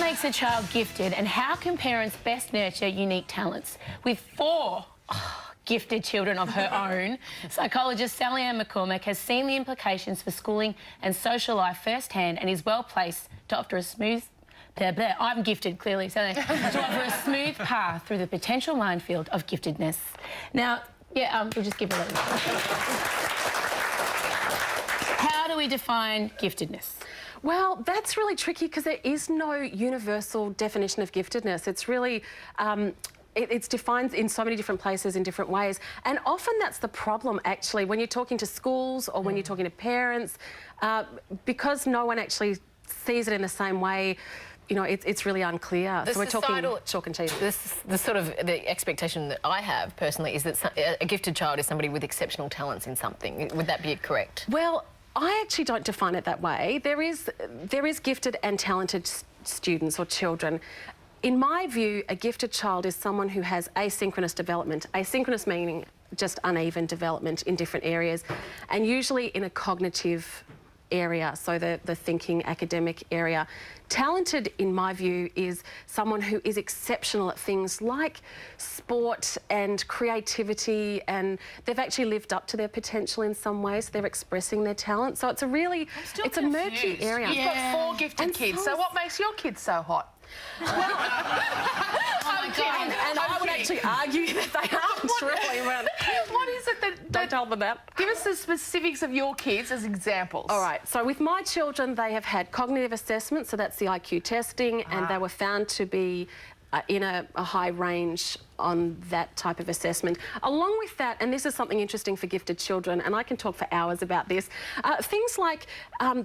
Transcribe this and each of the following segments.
makes a child gifted, and how can parents best nurture unique talents? With four gifted children of her own, psychologist Sally-Anne McCormack has seen the implications for schooling and social life firsthand and is well placed to offer a smooth... I'm gifted, clearly, so to offer a smooth path through the potential minefield of giftedness. Now, we'll just give her a little... How do we define giftedness? Well, that's really tricky because there is no universal definition of giftedness. It's really... It's defined in so many different places in different ways, and often that's the problem actually when you're talking to schools or when you're talking to parents, because no one actually sees it in the same way. You know, it's really unclear. So we're talking chalk and cheese. The expectation that I have personally is that a gifted child is somebody with exceptional talents in something. Would that be correct? Well, I actually don't define it that way. There is gifted and talented students or children. In my view, a gifted child is someone who has asynchronous development. Asynchronous meaning just uneven development in different areas, and usually in a cognitive area, so the thinking, academic area. Talented, in my view, is someone who is exceptional at things like sport and creativity, and they've actually lived up to their potential in some ways. They're expressing their talent. So it's a really, it's a murky area. You've got four gifted kids, so what makes your kids so hot? Well, and I would actually argue that they aren't really. What is it that... Don't tell them that. Give us the specifics of your kids as examples. All right, so with my children, they have had cognitive assessment, so that's the IQ testing, and they were found to be in a high range on that type of assessment. Along with that, and this is something interesting for gifted children, and I can talk for hours about this, things like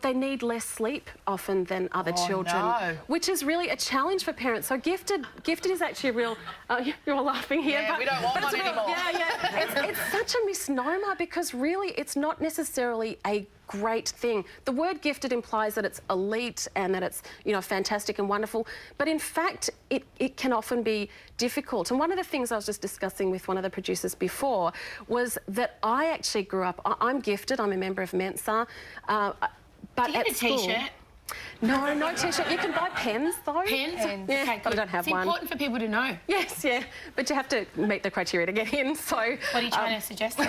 they need less sleep often than other children, which is really a challenge for parents. So gifted is actually a real... you're all laughing here. Yeah, but we don't want one anymore. It's such a misnomer because really it's not necessarily a great thing. The word gifted implies that it's elite and that it's, you know, fantastic and wonderful, but in fact it can often be difficult. And one of the things I was just discussing with one of the producers before was that I actually grew up... I'm gifted, I'm a member of Mensa, but do you at get a T-shirt? No, no T-shirt. You can buy pens, though. Pens? Yeah, okay, but I don't have one. It's important for people to know. Yes, yeah, but you have to meet the criteria to get in, so... What are you trying to suggest? I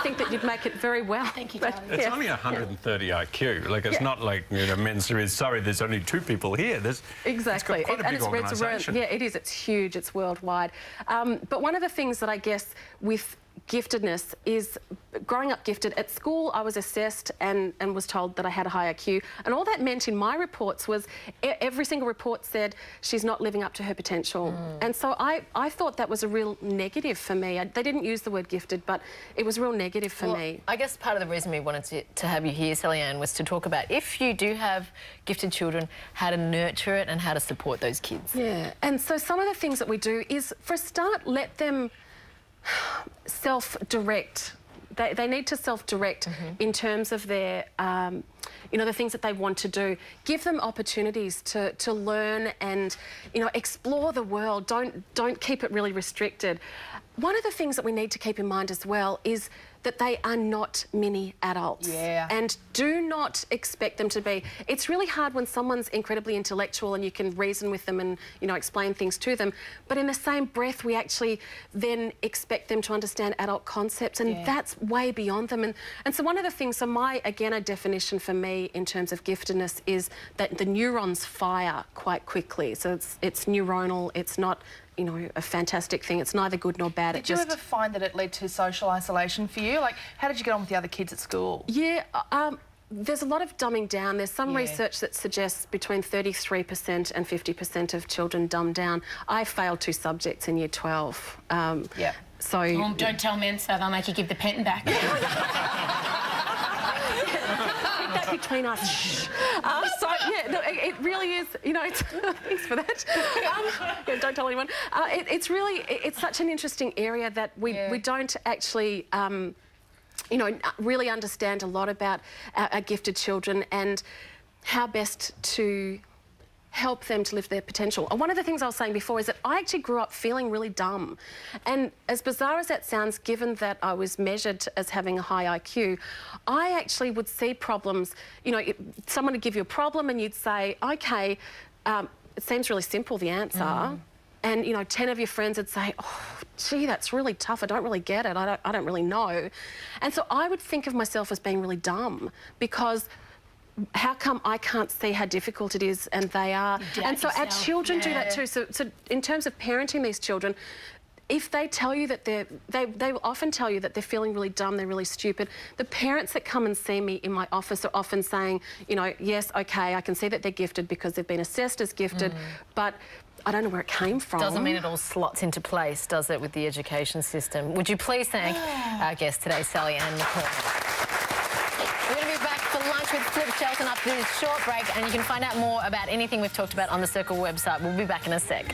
think that you'd make it very well. Thank you, darling. It's only 130 IQ. Like, it's not like, you know, Mensa is, sorry, there's only 2 people here. Exactly. It's got quite a big organisation. Yeah, it is. It's huge. It's worldwide. But one of the things that I guess with giftedness is growing up gifted. At school, I was assessed and was told that I had a high IQ. And all that meant in my reports was every single report said she's not living up to her potential. And so I thought that was a real negative for me. They didn't use the word gifted, but it was real negative for me. I guess part of the reason we wanted to have you here, Sally-Anne, was to talk about if you do have gifted children, how to nurture it and how to support those kids. Yeah, and so some of the things that we do is, for a start, let them self-direct. They need to self-direct in terms of their, you know, the things that they want to do. Give them opportunities to learn and, you know, explore the world. Don't keep it really restricted. One of the things that we need to keep in mind as well is that they are not mini adults. Yeah. And do not expect them to be. It's really hard when someone's incredibly intellectual and you can reason with them and, you know, explain things to them. But in the same breath, we actually then expect them to understand adult concepts, and that's way beyond them. And so one of the things, so again, a definition for me in terms of giftedness is that the neurons fire quite quickly. So it's neuronal, it's not, you know, a fantastic thing. It's neither good nor bad. Did you ever find that it led to social isolation for you? Like, how did you get on with the other kids at school? Yeah, there's a lot of dumbing down. There's some research that suggests between 33% and 50% of children dumb down. I failed 2 subjects in year 12. So... don't tell Mensa, they'll make you give the pen back. That between us. So, yeah, no, it really is, you know, it's... Thanks for that. Yeah, don't tell anyone. It's such an interesting area that we don't actually, you know, really understand a lot about our gifted children and how best to help them to live their potential. And one of the things I was saying before is that I actually grew up feeling really dumb. And as bizarre as that sounds, given that I was measured as having a high IQ, I actually would see problems, you know, someone would give you a problem and you'd say, okay, it seems really simple, the answer. And, you know, 10 of your friends would say, oh, gee, that's really tough. I don't really get it. I don't really know. And so I would think of myself as being really dumb because how come I can't see how difficult it is and they are? And so our children do that too. So in terms of parenting these children, if they tell you that they will often tell you that they're feeling really dumb, they're really stupid. The parents that come and see me in my office are often saying, you know, yes, okay, I can see that they're gifted because they've been assessed as gifted, but I don't know where it came from. Doesn't mean it all slots into place, does it, with the education system? Would you please thank our guest today, Sally-Anne McCormack. We're going to be back for lunch with Flip Shelton after this short break, and you can find out more about anything we've talked about on the Circle website. We'll be back in a sec.